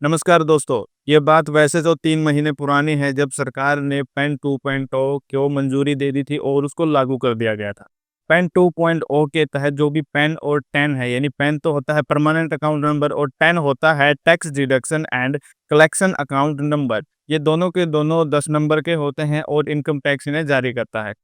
नमस्कार दोस्तों, ये बात वैसे तो 3 महीने पुरानी है जब सरकार ने पैन 2.0 को मंजूरी दे दी थी और उसको लागू कर दिया गया था। पैन 2.0 के तहत जो भी पैन और टैन है, यानी पैन तो होता है परमानेंट अकाउंट नंबर और टैन होता है tax deduction and collection account number. ये दोनों के दोनों 10 नंबर के होते हैं और इनकम टैक्स इन्हें जारी करता है।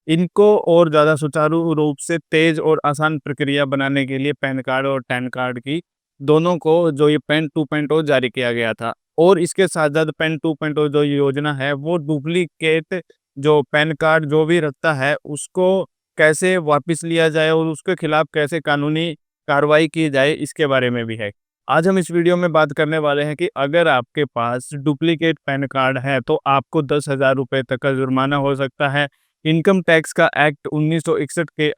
इनको और ज़्यादा सुचारू रूप से तेज़ और आसान प्रक्रिया बनाने के लिए पैन कार्ड और टैन कार्ड की दोनों को जो ये पैन 2.0 जारी किया गया था। और इसके साथ-साथ पैन 2.0 जो योजना है वो डुप्लीकेट जो पैन कार्ड जो भी रखता है उसको कैसे वापस लिया जाए और उसके खिलाफ कैसे कानूनी कार्रवाई की जाए इसके बारे में भी है। आज हम इस वीडियो में बात करने वाले हैं कि अगर आपके पास डुप्लीकेट पैन कार्ड है तो आपको 10,000 रुपए तक का जुर्माना हो सकता है। इनकम टैक्स का एक्ट 1961 के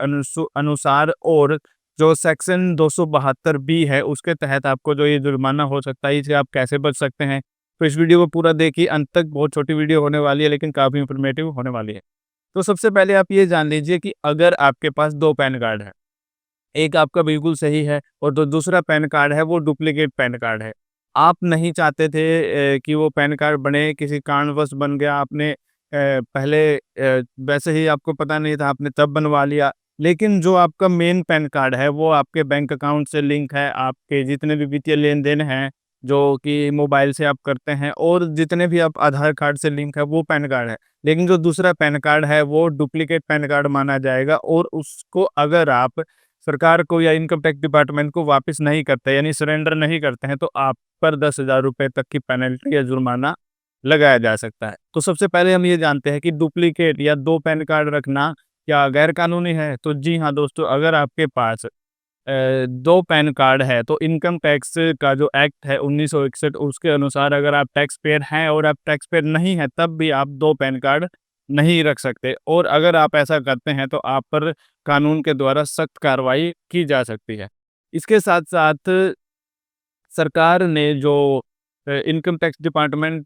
अनुसार और जो सेक्शन 272 बी है उसके तहत आपको जो ये जुर्माना हो सकता है, इससे आप कैसे बच सकते हैं। तो इस वीडियो को पूरा देखिए अंत तक। बहुत छोटी वीडियो होने वाली है लेकिन काफ़ी इन्फॉर्मेटिव होने वाली है। तो सबसे पहले आप ये जान लीजिए कि अगर आपके पास 2 पैन कार्ड है, एक आपका बिल्कुल सही है और जो दूसरा पैन कार्ड है वो डुप्लीकेट पैन कार्ड है। आप नहीं चाहते थे कि वो पैन कार्ड बने, किसी कारणवश बन गया, आपने पहले वैसे ही आपको पता नहीं था, आपने तब बनवा लिया। लेकिन जो आपका मेन पैन कार्ड है वो आपके बैंक अकाउंट से लिंक है, आपके जितने भी वित्तीय लेन-देन हैं, जो कि मोबाइल से आप करते हैं और जितने भी आप आधार कार्ड से लिंक है वो पैन कार्ड है। लेकिन जो दूसरा पैन कार्ड है वो डुप्लीकेट पैन कार्ड माना जाएगा और उसको अगर आप सरकार को या इनकम टैक्स डिपार्टमेंट को वापस नहीं करते यानी सरेंडर नहीं करते हैं तो आप पर 10,000 रुपए तक की पेनल्टी या जुर्माना लगाया जा सकता है। तो सबसे पहले हम ये जानते हैं कि डुप्लीकेट या 2 पैन कार्ड रखना क्या गैर कानूनी है? तो जी हाँ दोस्तों, अगर आपके पास 2 पैन कार्ड है तो इनकम टैक्स का जो एक्ट है 1961 उसके अनुसार अगर आप टैक्स पेयर हैं और आप टैक्स पेयर नहीं हैं तब भी आप 2 पैन कार्ड नहीं रख सकते और अगर आप ऐसा करते हैं तो आप पर कानून के द्वारा सख्त कार्रवाई की जा सकती है। इसके साथ-साथ सरकार ने जो इनकम टैक्स डिपार्टमेंट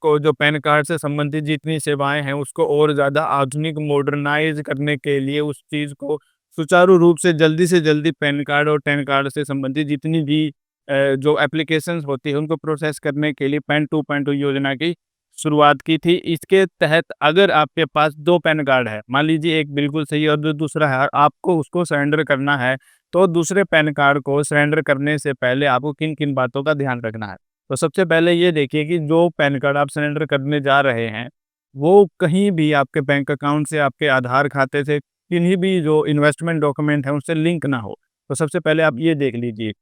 को जो पैन कार्ड से संबंधित जितनी सेवाएँ हैं, उसको और ज़्यादा आधुनिक मॉडर्नाइज़ करने के लिए उस चीज़ को सुचारू रूप से जल्दी पैन कार्ड और टैन कार्ड से संबंधित जितनी भी जो एप्लीकेशंस होती हैं, उनको प्रोसेस करने के लिए पैन 2.0 योजना की शुरुआत की थी। इसके तहत अगर आपके पास 2 पैन कार्ड है, मान लीजिए एक बिल्कुल सही और जो दूसरा है और आपको उसको सरेंडर करना है, तो दूसरे पैन कार्ड को सरेंडर करने से पहले आपको किन-किन बातों का ध्यान रखना है। तो सबसे पहले ये देखिए कि जो पैन कार्ड आप सरेंडर करने जा रहे हैं, वो कहीं भी आपके बैंक अकाउंट से, आपके आधार खाते से, किन्हीं भी जो इन्वेस्टमेंट डॉक्यूमेंट है, उससे लिंक ना हो। तो सबसे पहले आप ये देख लीजिए।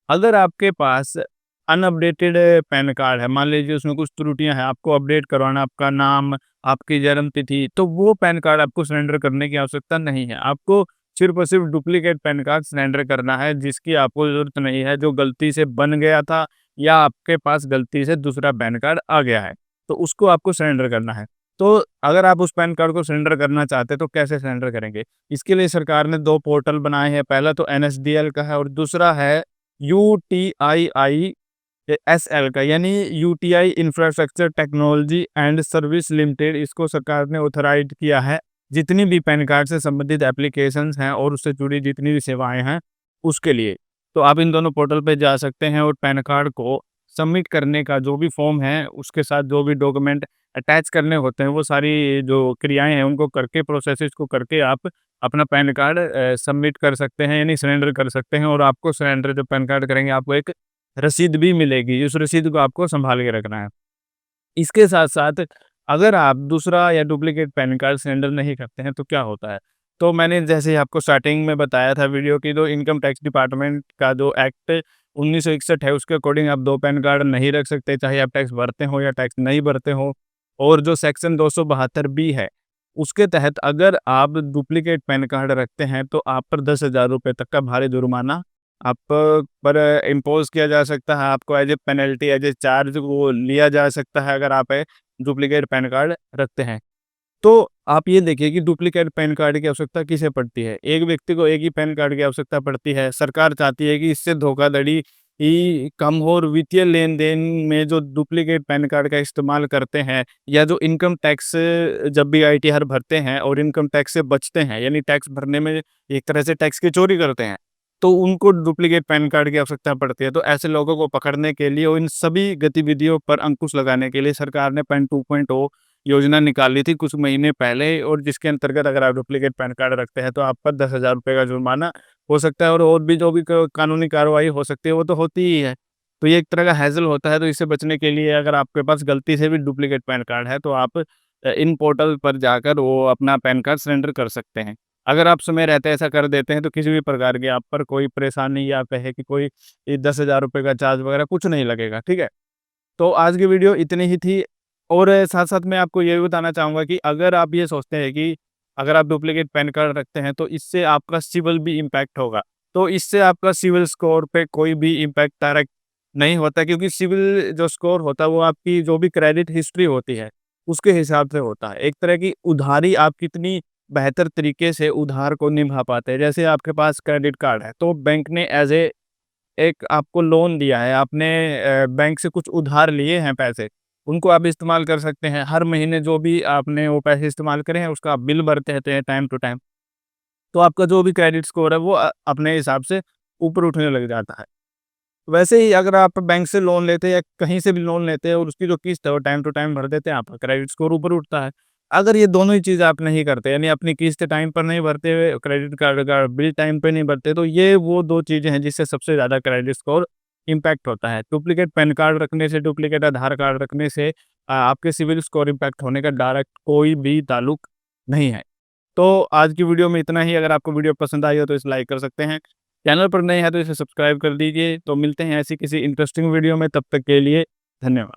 अगर आपके पास अनअपडेटेड पैन कार्ड है, मान लीजिए उसमें कुछ त्रुटियाँ हैं, आपको अपडेट करवाना, आपका नाम, आपकी जन्म तिथि, तो वो पैन कार्ड आपको सरेंडर करने की आवश्यकता नहीं है। आपको सिर्फ़ और सिर्फ़ डुप्लीकेट पैन कार्ड सरेंडर करना है, जिसकी आपको ज़रूरत नहीं है, जो गलती से बन गया था या आपके पास गलती से दूसरा पैन कार्ड आ गया है, तो उसको आपको सरेंडर करना है। तो अगर आप उस पैन कार्ड को सरेंडर करना चाहते हैं, तो कैसे सरेंडर करेंगे? इसके लिए सरकार ने 2 पोर्टल बनाए हैं, पहला तो एनएसडीएल का है और दूसरा है यूटीआईआई एसएल का, यानी UTI infrastructure technology and service limited, इसको सरकार ने ऑथराइज़ किया है। जितनी भी पैन कार्ड से संबंधित एप्लीकेशंस हैं और उससे जुड़ी जितनी भी सेवाएँ हैं, उसके लिए। तो आप इन दोनों पोर्टल पे जा सकते हैं और पैन कार्ड को सबमिट करने का जो भी फॉर्म है, उसके साथ जो भी डॉक्यूमेंट अटैच करने होते हैं, वो सारी जो क्रियाएँ हैं, उनको करके प्रोसेसेस को करके आप अपना पैन कार्ड सबमिट कर सकते हैं, यानी सरेंडर कर सकते हैं और आपको सरेंडर जब पैन कार्ड करेंगे, आपको एक रसीद भी मिलेगी, उस रसीद को आपको सँभाल के रखना है। इसके साथ-साथ अगर आप दूसरा या डुप्लीकेट पैन कार्ड सरेंडर नहीं करते हैं, तो क्या होता है? तो मैंने जैसे ही आपको स्टार्टिंग में बताया था वीडियो की, तो इनकम टैक्स डिपार्टमेंट का जो एक्ट 1961 है, उसके अकॉर्डिंग आप 2 पैन कार्ड नहीं रख सकते, चाहे आप टैक्स भरते हो या टैक्स नहीं भरते हो। और जो सेक्शन 272 बी है, उसके तहत अगर आप डुप्लीकेट पैन कार्ड रखते हैं, तो आप पर 10,000 रुपए तक का भारी जुर्माना आप पर इम्पोज़ किया जा सकता है। आपको as a penalty, as a charge वो लिया जा सकता है अगर आप डुप्लीकेट पैन कार्ड रखते हैं। तो आप ये देखिए कि डुप्लीकेट पैन कार्ड की आवश्यकता किसे पड़ती है? एक व्यक्ति को एक ही पैन कार्ड की आवश्यकता पड़ती है। सरकार चाहती है कि इससे धोखाधड़ी ही कम हो और वित्तीय लेन-देन में जो डुप्लीकेट पैन कार्ड का इस्तेमाल करते हैं या जो इनकम टैक्स जब भी आईटीआर भरते हैं और इनकम टैक्स से बचते हैं, यानी टैक्स भरने में एक तरह से टैक्स की चोरी करते हैं। तो उनको डुप्लीकेट पैन कार्ड की आवश्यकता पड़ती है। तो ऐसे लोगों को पकड़ने के लिए और इन सभी गतिविधियों पर अंकुश लगाने के लिए सरकार ने पैन 2.0 योजना निकाली थी कुछ महीने पहले, और जिसके अंतर्गत अगर आप डुप्लीकेट पैन कार्ड रखते हैं तो आप पर 10,000 रुपए का जुर्माना हो सकता है, और भी जो भी क कानूनी कार्रवाई हो सकती है वो तो होती ही है। तो ये एक तरह का हैज़ल होता है, तो इससे बचने के लिए अगर आपके पास गलती से भी डुप्लीकेट पैन कार्ड है तो आप इन पोर्टल पर जाकर वो अपना पैन कार्ड सरेंडर कर सकते हैं। अगर आप समय रहते ऐसा कर देते हैं तो किसी भी प्रकार की आप पर कोई परेशानी या कहे कि कोई 10,000 रुपए का चार्ज वगैरह कुछ नहीं लगेगा, ठीक है? तो आज की वीडियो इतनी ही थी, और साथ-साथ मैं आपको ये भी बताना चाहूँगा कि अगर आप ये सोचते हैं कि अगर आप डुप्लीकेट पैन कार्ड रखते हैं तो इससे आपका सिविल भी इम्पैक्ट होगा। तो इससे आपका सिविल स्कोर पे कोई भी इम्पैक्ट डायरेक्ट नहीं होता, क्योंकि सिविल जो स्कोर होता है वो आपकी जो भी क्रेडिट हिस्ट्री होती है, उसके हिसाब से होता है। एक तरह की उधारी आप कितनी बेहतर तरीके से उधार को निभा पाते हैं। जैसे आपके पास क्रेडिट कार्ड है, तो बैंक ने एज़ ए एक आपको लोन दिया है, आपने बैंक से कुछ उधार लिए हैं पैसे, उनको आप इस्तेमाल कर सकते हैं। हर महीने जो भी आपने वो पैसे इस्तेमाल करे हैं, उसका आप बिल भरते रहते हैं टाइम टू टाइम। तो आपका जो भी क्रेडिट स्कोर है, वो अपने हिसाब से ऊपर उठने लग जाता है। वैसे ही अगर आप बैंक से लोन लेते हैं या कहीं से भी लोन लेते हैं और उसकी जो किस्त है वो टाइम टू टाइम भर देते हैं, आपका क्रेडिट स्कोर ऊपर उठता है। अगर ये दोनों ही चीज़ आप नहीं करते, यानी अपनी किस्त टाइम पर नहीं भरते हुए, क्रेडिट कार्ड का बिल टाइम पे नहीं भरते, तो ये वो 2 चीज़ें हैं जिससे सबसे ज़्यादा क्रेडिट स्कोर इम्पैक्ट होता है। डुप्लीकेट पैन कार्ड रखने से, डुप्लीकेट आधार कार्ड रखने से आपके सिविल स्कोर इम्पैक्ट होने का डायरेक्ट कोई भी ताल्लुक नहीं है। तो आज की वीडियो में इतना ही। अगर आपको वीडियो पसंद आई हो तो इसे लाइक कर सकते हैं। चैनल पर नए हैं तो इसे सब्सक्राइब कर दीजिए। तो मिलते हैं ऐसी किसी इंटरेस्टिंग वीडियो में, तब तक के लिए धन्यवाद।